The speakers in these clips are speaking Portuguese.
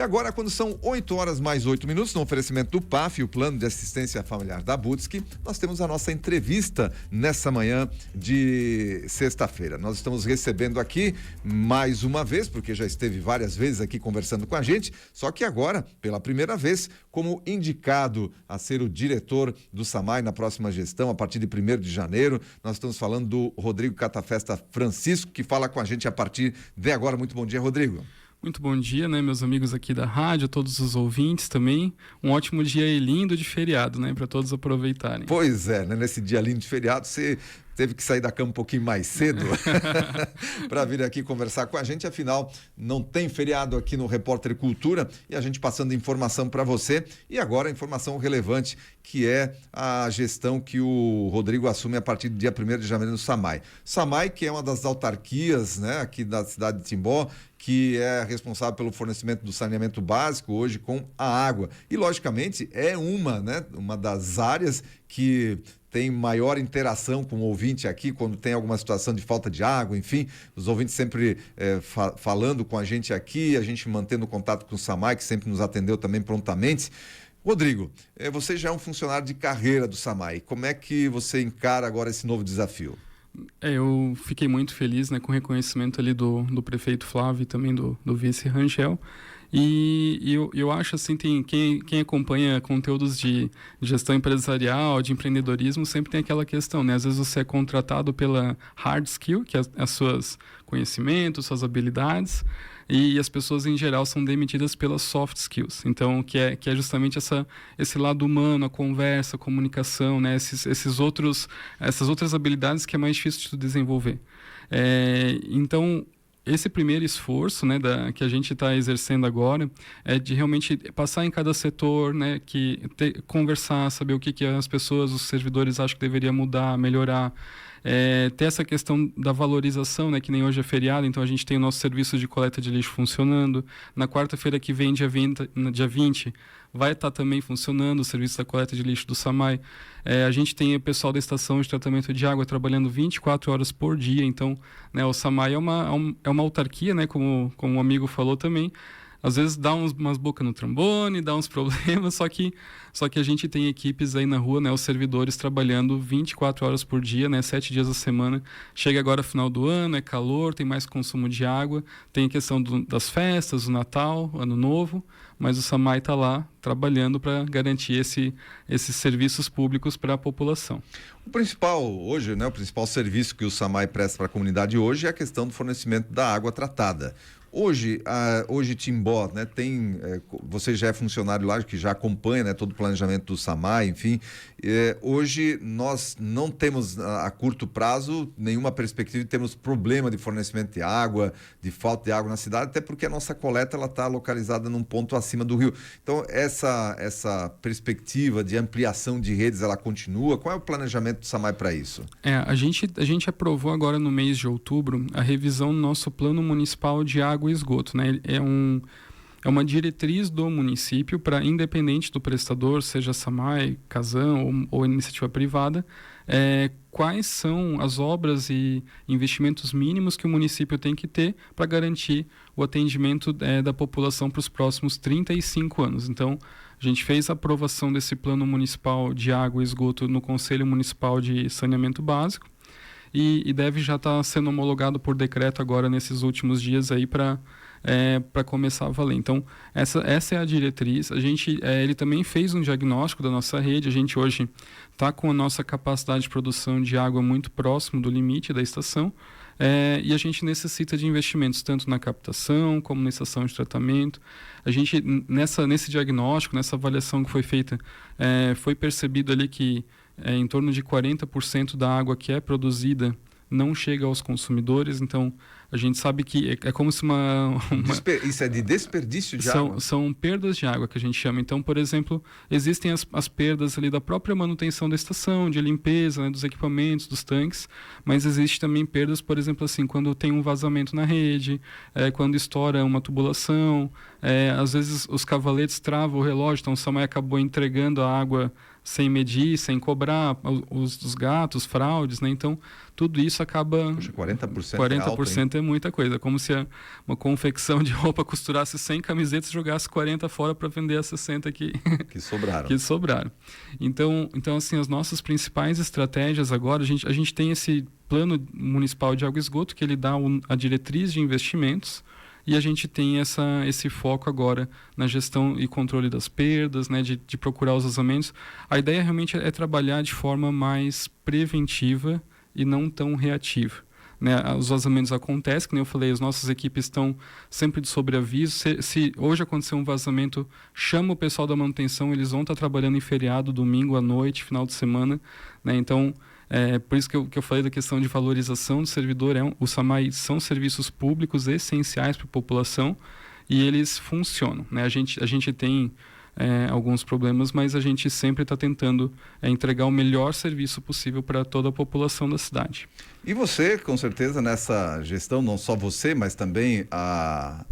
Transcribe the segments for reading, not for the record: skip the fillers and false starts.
Agora, quando são 8 horas mais 8 minutos, no oferecimento do PAF, o Plano de Assistência Familiar da Butski, nós temos a nossa entrevista nessa manhã de sexta-feira. Nós estamos recebendo aqui mais uma vez, porque já esteve várias vezes aqui conversando com a gente, só que agora, pela primeira vez, como indicado a ser o diretor do SAMAI na próxima gestão, a partir de 1º de janeiro, nós estamos falando do Rodrigo Catafesta Francisco, que fala com a gente a partir de agora. Muito bom dia, Rodrigo. Muito bom dia, né, meus amigos aqui da rádio, todos os ouvintes também. Um ótimo dia e lindo de feriado, né, para todos aproveitarem. Pois é, né, nesse dia lindo de feriado, você teve que sair da cama um pouquinho mais cedo para vir aqui conversar com a gente. Afinal, não tem feriado aqui no Repórter Cultura e a gente passando informação para você. E agora a informação relevante, que é a gestão que o Rodrigo assume a partir do dia 1º de janeiro no SAMAI. SAMAI, que é uma das autarquias, né, aqui da cidade de Timbó, que é responsável pelo fornecimento do saneamento básico hoje com a água. E, logicamente, é uma das áreas que tem maior interação com o ouvinte aqui, quando tem alguma situação de falta de água, enfim, os ouvintes sempre falando com a gente aqui, a gente mantendo contato com o SAMAI, que sempre nos atendeu também prontamente. Rodrigo, você já é um funcionário de carreira do SAMAI, como é que você encara agora esse novo desafio? Eu fiquei muito feliz, né, com o reconhecimento ali do prefeito Flávio e também do vice Rangel. E eu acho assim, quem acompanha conteúdos de gestão empresarial, de empreendedorismo, sempre tem aquela questão, né? Às vezes você é contratado pela hard skill, que é as suas conhecimentos, suas habilidades, e as pessoas em geral são demitidas pelas soft skills. Então, que é justamente esse lado humano, a conversa, a comunicação, né? Essas outras habilidades que é mais difícil de desenvolver. Então, esse primeiro esforço, né, que a gente está exercendo agora é de realmente passar em cada setor, né, conversar, saber o que as pessoas, os servidores acham que deveria mudar, melhorar. Ter essa questão da valorização, né, que nem hoje é feriado, então a gente tem o nosso serviço de coleta de lixo funcionando. Na quarta-feira que vem, dia 20, vai estar também funcionando o serviço da coleta de lixo do SAMAI. A gente tem o pessoal da estação de tratamento de água trabalhando 24 horas por dia, então, né, o SAMAI é uma autarquia, né, como um amigo falou também. Às vezes dá umas bocas no trombone, dá uns problemas, só que a gente tem equipes aí na rua, né, os servidores trabalhando 24 horas por dia, né, 7 dias a semana. Chega agora final do ano, é calor, tem mais consumo de água, tem a questão das festas, o Natal, Ano Novo, mas o SAMAI está lá trabalhando para garantir esses serviços públicos para a população. O principal hoje, né, o principal serviço que o SAMAI presta para a comunidade hoje é a questão do fornecimento da água tratada. Hoje Timbó, né, você já é funcionário lá, que já acompanha, né, todo o planejamento do SAMAI, enfim. Hoje nós não temos a curto prazo nenhuma perspectiva de termos problema de fornecimento de água, de falta de água na cidade, até porque a nossa coleta está localizada num ponto acima do rio. Então essa perspectiva de ampliação de redes, ela continua? Qual é o planejamento do SAMAI para isso? A gente aprovou agora no mês de outubro a revisão do nosso plano municipal de água e esgoto, né? É uma diretriz do município para, independente do prestador, seja SAMAI, Casan ou iniciativa privada, quais são as obras e investimentos mínimos que o município tem que ter para garantir o atendimento da população para os próximos 35 anos. Então, a gente fez a aprovação desse plano municipal de água e esgoto no Conselho Municipal de Saneamento Básico, e deve já estar sendo homologado por decreto agora nesses últimos dias aí para começar a valer. Então, essa é a diretriz. Ele também fez um diagnóstico da nossa rede. A gente hoje está com a nossa capacidade de produção de água muito próximo do limite da estação, e a gente necessita de investimentos tanto na captação como na estação de tratamento. A gente, nesse diagnóstico, nessa avaliação que foi feita, foi percebido ali que em torno de 40% da água que é produzida não chega aos consumidores. Então a gente sabe que é como se Isso é de desperdício de água? São perdas de água que a gente chama. Então, por exemplo, existem as perdas ali da própria manutenção da estação, de limpeza, né, dos equipamentos, dos tanques, mas existe também perdas, por exemplo, assim, quando tem um vazamento na rede, quando estoura uma tubulação, às vezes os cavaletes travam o relógio, então o SAMAI acabou entregando a água sem medir, sem cobrar, os gatos, fraudes, né? Então, tudo isso acaba... Puxa, 40% 40% é alto, é muita coisa. É como se uma confecção de roupa costurasse 100 camisetas e jogasse 40 fora para vender as 60 que sobraram. que sobraram. Então, assim, as nossas principais estratégias agora, a gente tem esse plano municipal de água e esgoto, que ele dá a diretriz de investimentos, e a gente tem esse foco agora na gestão e controle das perdas, né, de procurar os vazamentos. A ideia realmente é trabalhar de forma mais preventiva e não tão reativa. Né? Os vazamentos acontecem, como eu falei, as nossas equipes estão sempre de sobreaviso. Se hoje acontecer um vazamento, chama o pessoal da manutenção, eles vão estar trabalhando em feriado, domingo à noite, final de semana. Né? Então, por isso que eu falei da questão de valorização do servidor. O SAMAI são serviços públicos essenciais para a população e eles funcionam. Né? A gente tem alguns problemas, mas a gente sempre está tentando entregar o melhor serviço possível para toda a população da cidade. E você, com certeza, nessa gestão, não só você, mas também a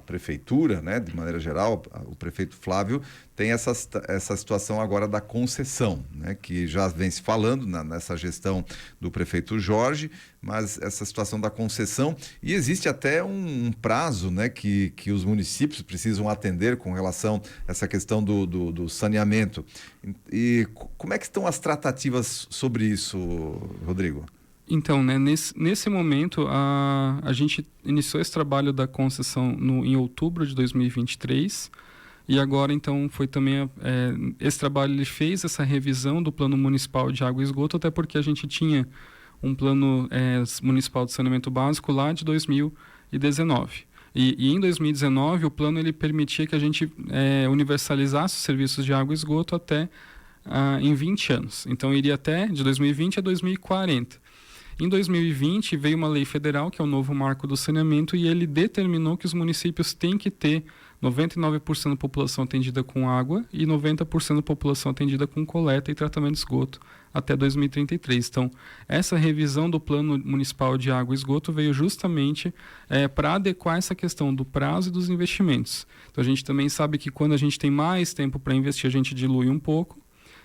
prefeitura, né, de maneira geral, o prefeito Flávio, tem essa situação agora da concessão, né, que já vem se falando nessa gestão do prefeito Jorge, mas essa situação da concessão, e existe até um prazo, né, que os municípios precisam atender com relação a essa questão do saneamento. E como é que estão as tratativas sobre isso, Rodrigo? Então, né, nesse momento, a gente iniciou esse trabalho da concessão em outubro de 2023, e agora, então, foi também... esse trabalho ele fez essa revisão do Plano Municipal de Água e Esgoto, até porque a gente tinha um Plano Municipal de Saneamento Básico lá de 2019. E em 2019, o plano ele permitia que a gente universalizasse os serviços de água e esgoto até em 20 anos. Então, iria até de 2020 a 2040. Em 2020, veio uma lei federal, que é o novo marco do saneamento, e ele determinou que os municípios têm que ter 99% da população atendida com água e 90% da população atendida com coleta e tratamento de esgoto até 2033. Então, essa revisão do Plano Municipal de Água e Esgoto veio justamente para adequar essa questão do prazo e dos investimentos. Então, a gente também sabe que quando a gente tem mais tempo para investir, a gente dilui um pouco,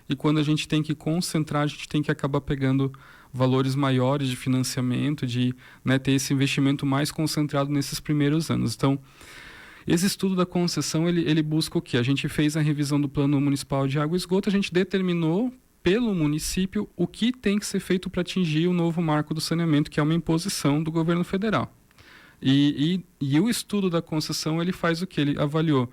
e quando a gente tem que concentrar, a gente tem que acabar pegando valores maiores de financiamento, de ter esse investimento mais concentrado nesses primeiros anos. Então, esse estudo da concessão, ele busca o quê? A gente fez a revisão do Plano Municipal de Água e Esgoto, a gente determinou pelo município o que tem que ser feito para atingir o novo marco do saneamento, que é uma imposição do governo federal. E o estudo da concessão, ele faz o quê? Ele avaliou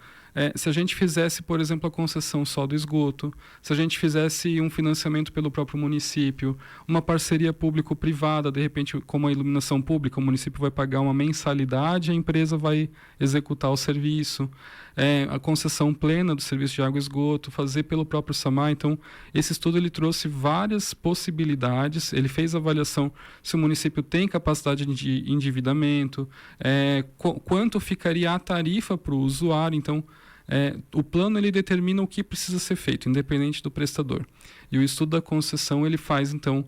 se a gente fizesse, por exemplo, a concessão só do esgoto, se a gente fizesse um financiamento pelo próprio município, uma parceria público-privada, de repente, como a iluminação pública, o município vai pagar uma mensalidade, a empresa vai executar o serviço, a concessão plena do serviço de água e esgoto, fazer pelo próprio SAMAI. Então, esse estudo ele trouxe várias possibilidades, ele fez avaliação se o município tem capacidade de endividamento, quanto ficaria a tarifa para o usuário. Então, o plano ele determina o que precisa ser feito, independente do prestador. E o estudo da concessão ele faz, então,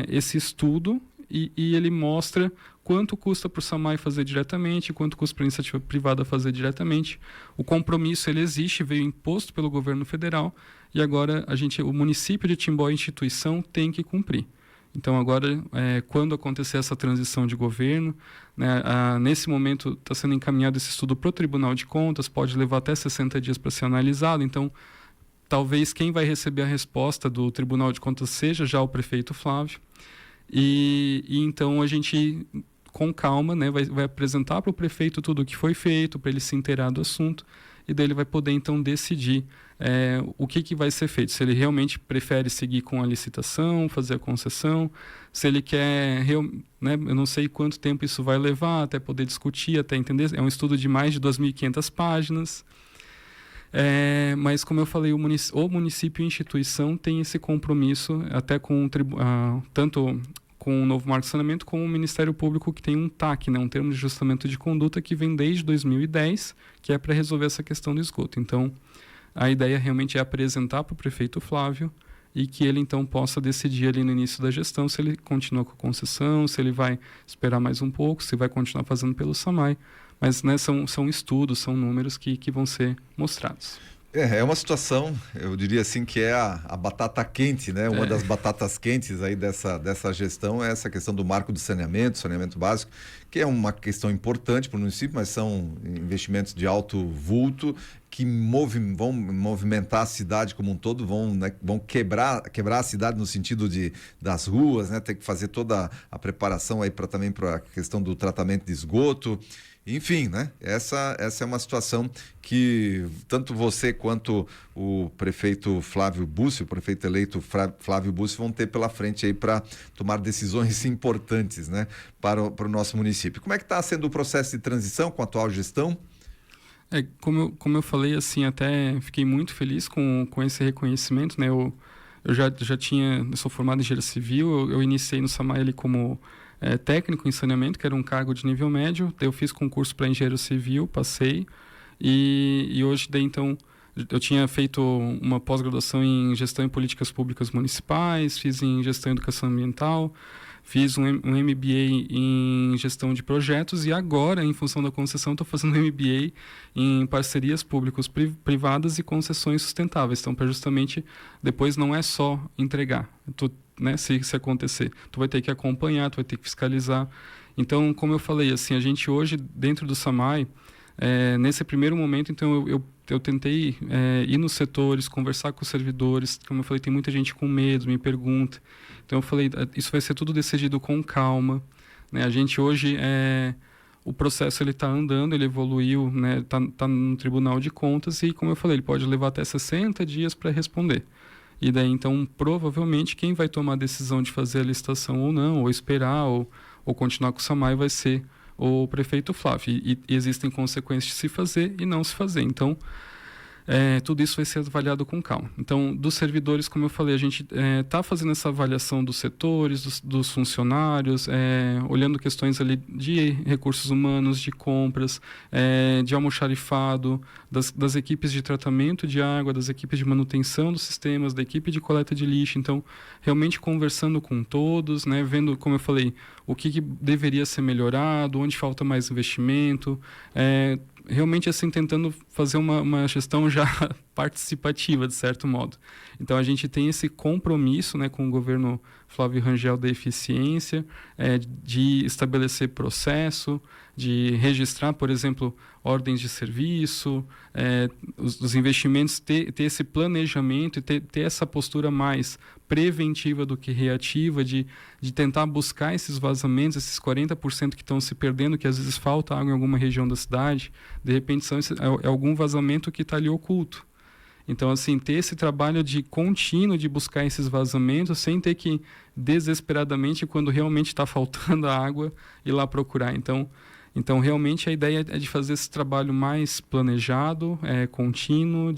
esse estudo e ele mostra quanto custa para o SAMAI fazer diretamente, quanto custa para a iniciativa privada fazer diretamente. O compromisso ele existe, veio imposto pelo governo federal, e agora o município de Timbó, a instituição, tem que cumprir. Então, agora, quando acontecer essa transição de governo, né, nesse momento está sendo encaminhado esse estudo para o Tribunal de Contas, pode levar até 60 dias para ser analisado. Então, talvez quem vai receber a resposta do Tribunal de Contas seja já o prefeito Flávio. E então a gente, com calma, né, vai apresentar para o prefeito tudo o que foi feito, para ele se inteirar do assunto, e daí ele vai poder então decidir o que vai ser feito. Se ele realmente prefere seguir com a licitação, fazer a concessão, se ele quer, né, eu não sei quanto tempo isso vai levar até poder discutir, até entender. É um estudo de mais de 2.500 páginas. Mas, como eu falei, o município e a instituição tem esse compromisso, até com tanto com o novo marco de saneamento, como o Ministério Público, que tem um TAC, né, um termo de ajustamento de conduta, que vem desde 2010, que é para resolver essa questão do esgoto. Então, a ideia realmente é apresentar para o prefeito Flávio e que ele, então, possa decidir ali no início da gestão se ele continua com a concessão, se ele vai esperar mais um pouco, se vai continuar fazendo pelo SAMAI. Mas, né, são estudos, são números que vão ser mostrados. É uma situação, eu diria assim, que é a batata quente, né? Uma das batatas quentes aí dessa gestão é essa questão do marco do saneamento básico, que é uma questão importante para o município, mas são investimentos de alto vulto que vão movimentar a cidade como um todo, vão quebrar a cidade no sentido das ruas, né? Tem que fazer toda a preparação aí também para a questão do tratamento de esgoto. Enfim, né? Essa é uma situação que tanto você quanto o prefeito Flávio Bussi, o prefeito eleito Flávio Bussi, vão ter pela frente aí para tomar decisões importantes, né? Para o nosso município. Como é que está sendo o processo de transição com a atual gestão? Como eu falei, assim, até fiquei muito feliz com esse reconhecimento, né? Eu sou formado em engenharia civil, eu iniciei no SAMAI ali como técnico em saneamento, que era um cargo de nível médio. Daí eu fiz concurso para engenheiro civil, passei, e hoje daí então eu tinha feito uma pós-graduação em gestão e políticas públicas municipais, fiz em gestão e educação ambiental, fiz um MBA em gestão de projetos e agora, em função da concessão, estou fazendo um MBA em parcerias públicos-privadas e concessões sustentáveis. Então, para justamente, depois não é só entregar, né, se acontecer. Tu vai ter que acompanhar, tu vai ter que fiscalizar. Então, como eu falei, assim, a gente hoje, dentro do SAMAI, nesse primeiro momento, então, eu tentei ir nos setores, conversar com os servidores. Como eu falei, tem muita gente com medo, me pergunta. Então, eu falei, isso vai ser tudo decidido com calma, né? A gente hoje, o processo ele está andando, ele evoluiu, né? Tá no Tribunal de Contas e, como eu falei, ele pode levar até 60 dias para responder. E daí, então, provavelmente, quem vai tomar a decisão de fazer a licitação ou não, ou esperar, ou continuar com o SAMAI, vai ser o prefeito Flávio. E existem consequências de se fazer e não se fazer. Então, tudo isso vai ser avaliado com calma. Então, dos servidores, como eu falei, a gente está fazendo essa avaliação dos setores, dos funcionários, olhando questões ali de recursos humanos, de compras, de almoxarifado, das equipes de tratamento de água, das equipes de manutenção dos sistemas, da equipe de coleta de lixo. Então, realmente conversando com todos, né, vendo, como eu falei, o que deveria ser melhorado, onde falta mais investimento, realmente assim tentando fazer uma gestão já participativa, de certo modo. Então a gente tem esse compromisso, né, com o governo Flávio Rangel da eficiência, de estabelecer processo, de registrar, por exemplo, ordens de serviço, os investimentos, ter esse planejamento e ter essa postura mais preventiva do que reativa, de tentar buscar esses vazamentos, esses 40% que estão se perdendo, que às vezes falta água em alguma região da cidade, de repente é algum vazamento que está ali oculto. Então, assim, ter esse trabalho de contínuo de buscar esses vazamentos sem ter que, desesperadamente, quando realmente está faltando a água, ir lá procurar. Então, realmente, a ideia é de fazer esse trabalho mais planejado, contínuo,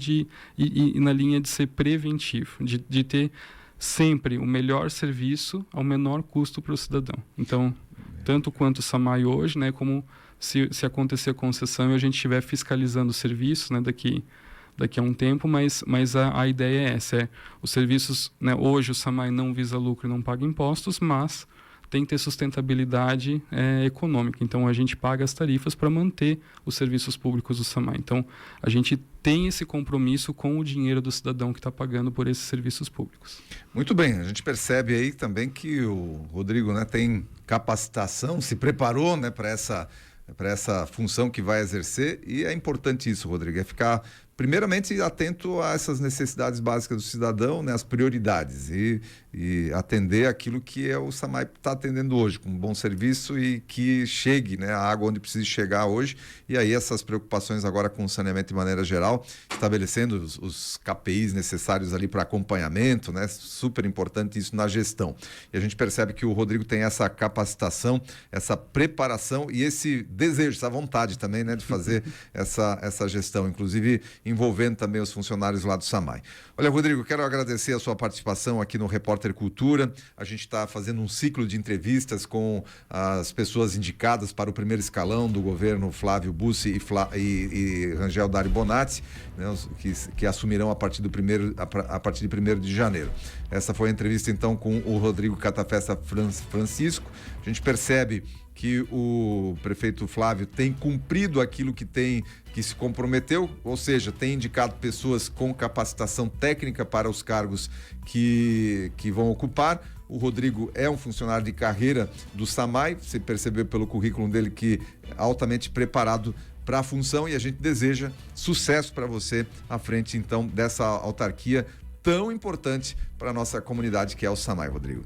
e na linha de ser preventivo, de ter sempre o melhor serviço ao menor custo para o cidadão. Então, tanto quanto o SAMAI hoje, né, como se acontecer a concessão e a gente estiver fiscalizando o serviço, né, daqui a um tempo, mas a ideia é essa, os serviços, né, hoje o SAMAI não visa lucro e não paga impostos, mas tem que ter sustentabilidade econômica. Então, a gente paga as tarifas para manter os serviços públicos do SAMAI. Então, a gente tem esse compromisso com o dinheiro do cidadão que está pagando por esses serviços públicos. Muito bem, a gente percebe aí também que o Rodrigo, né, tem capacitação, se preparou, né, para essa função que vai exercer, e é importante isso, Rodrigo, é ficar primeiramente atento a essas necessidades básicas do cidadão, né, as prioridades, e atender aquilo que o SAMAI está atendendo hoje, com um bom serviço e que chegue, né, a água onde precisa chegar hoje. E aí essas preocupações agora com o saneamento de maneira geral, estabelecendo os KPIs necessários ali para acompanhamento, né, super importante isso na gestão. E a gente percebe que o Rodrigo tem essa capacitação, essa preparação e esse desejo, essa vontade também, né, de fazer essa gestão, inclusive envolvendo também os funcionários lá do SAMAI. Olha, Rodrigo, quero agradecer a sua participação aqui no Repórter Cultura. A gente está fazendo um ciclo de entrevistas com as pessoas indicadas para o primeiro escalão do governo Flávio Bussi e Rangel Dari Bonatti, né, que assumirão a partir de 1º de janeiro. Essa foi a entrevista, então, com o Rodrigo Catafesta Francisco. A gente percebe que o prefeito Flávio tem cumprido aquilo que se comprometeu, ou seja, tem indicado pessoas com capacitação técnica para os cargos que vão ocupar. O Rodrigo é um funcionário de carreira do SAMAI, você percebeu pelo currículo dele que é altamente preparado para a função, e a gente deseja sucesso para você à frente, então, dessa autarquia tão importante para a nossa comunidade, que é o SAMAI, Rodrigo.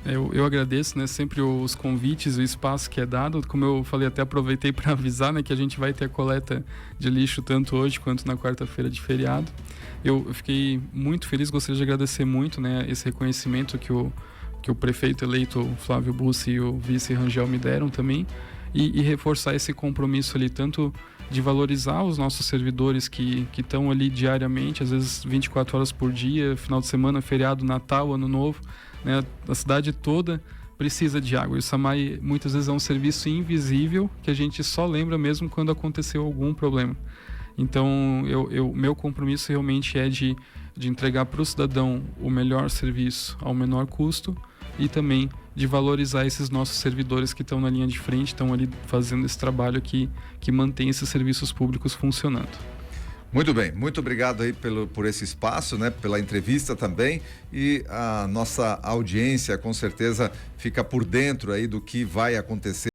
Eu agradeço, né, sempre os convites, o espaço que é dado. Como eu falei, até aproveitei para avisar, né, que a gente vai ter a coleta de lixo tanto hoje quanto na quarta-feira de feriado. Eu fiquei muito feliz, gostaria de agradecer muito, né, esse reconhecimento que o prefeito eleito Flávio Bussi e o vice Rangel me deram também, e reforçar esse compromisso ali, tanto de valorizar os nossos servidores que estão ali diariamente, às vezes 24 horas por dia, final de semana, feriado, Natal, Ano Novo, né? A cidade toda precisa de água. E o SAMAI muitas vezes é um serviço invisível que a gente só lembra mesmo quando aconteceu algum problema. Então, meu compromisso realmente é de entregar para o cidadão o melhor serviço ao menor custo, e também de valorizar esses nossos servidores que estão na linha de frente, estão ali fazendo esse trabalho que mantém esses serviços públicos funcionando. Muito bem, muito obrigado aí por esse espaço, né? Pela entrevista também, e a nossa audiência com certeza fica por dentro aí do que vai acontecer